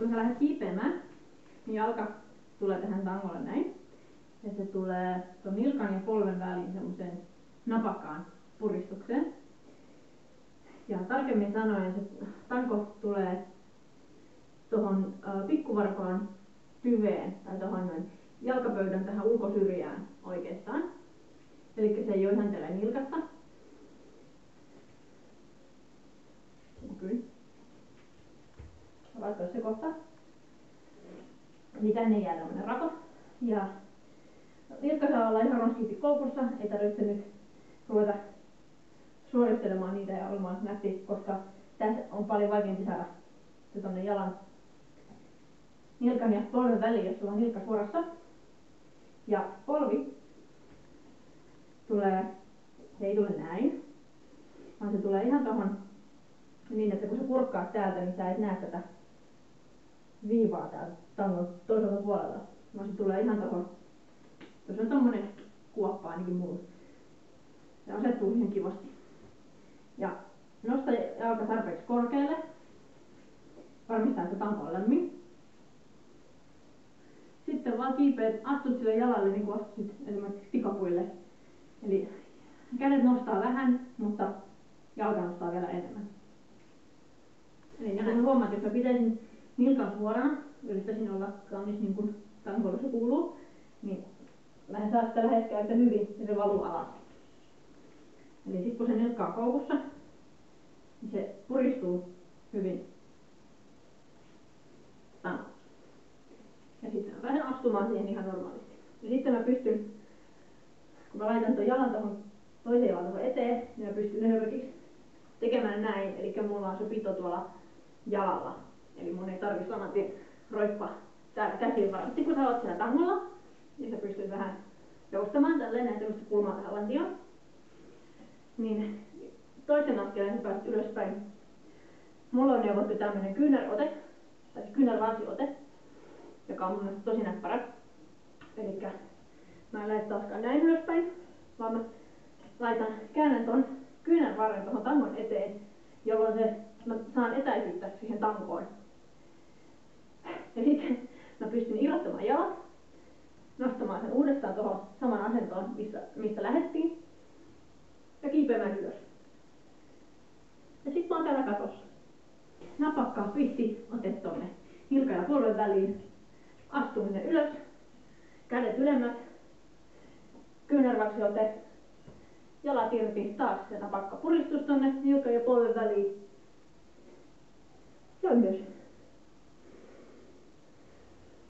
kun sä lähdet kiipeämään, niin jalka tulee tähän tangolle näin. Ja se tulee tuon nilkan ja polven väliin semmoiseen napakkaan puristukseen. Ja tarkemmin sanoen se tanko tulee tuohon pikkuvarpaan tyveen tai tuohon jalkapöydän tähän ulkosyrjään oikeastaan. Eli se ei ole ihan tällä nilkasta. Näkyy. Laittaa se kohta. Eli tänne jää tämmönen rako. Ja nilkka saa olla ihan ronskisti koukussa, ei tarvitse nyt ruveta suoristelemaan niitä ja olemaan nätti, koska tässä on paljon vaikeampi saada se tonne nilkan ja polven väliin, jos sulla on nilkka suorassa. Ja polvi tulee, se ei tule näin, vaan se tulee ihan tohon niin, että kun sä kurkkaat täältä, niin sä et näe tätä viivaa täältä tangon toiselta puolelta, vaan se tulee ihan tohon. Tuossa on tommonen kuoppa ainakin mulla. Se asettuu ihan kivasti. Ja nosta jalka tarpeeksi korkealle. Varmistaa, että tanko on lämmin. Sitten vaan kiipeät, astut sille jalalle niin kuin astusit esimerkiksi tikapuille. Eli kädet nostaa vähän, mutta jalka nostaa vielä enemmän. Eli niin kuin huomaat, jos mä pitäisin nilkan suorana, yrittäisin olla kaunis niin kuin tangolle se kuuluu, niin mä en saa sitä läheskään yhtä hyvin ja se valuu alas. Eli sit kun se nilkka on koukussa, niin se puristuu hyvin tangossa. Ja sitten mä pääsen astumaan siihen ihan normaalisti. Ja sitten mä pystyn, kun mä laitan tuon jalan tohon toisen jalan tohon eteen, niin mä pystyn esimerkiksi tekemään näin. Eli mulla on se pito tuolla jalalla. Eli mun ei tarvitse saman tien roippaa täällä käsiin varmasti, kun sä oot siellä tangolla. Niin sä pystyt vähän joustamaan tälleen näin tämmöistä kulmaa tähän lantioon. Niin toisen askeleen sä pääset ylöspäin. Mulla on neuvottu tämmönen kyynärote, tai siis kyynärvarsiote, joka on mun mielestä tosi näppärä. Elikkä mä en lähde taaskaan näin ylöspäin, vaan mä käännän ton kyynärvarren tohon tangon eteen, jolloin mä saan etäisyyttä siihen tankoon. Ja sitten mä pystyn irrottamaan jalat, nostamaan sen uudestaan tuohon saman asentoon, mistä lähdettiin, ja kiipeämään ylös. Ja sit mä oon täällä katossa. Napakkaa twisti ote tonne nilkan ja polven väliin, astuminen ylös, kädet ylemmät, kyynärvarsiote, jalat irti, taas se napakka puristus tonne nilkan ja polven väliin. Ja ylös.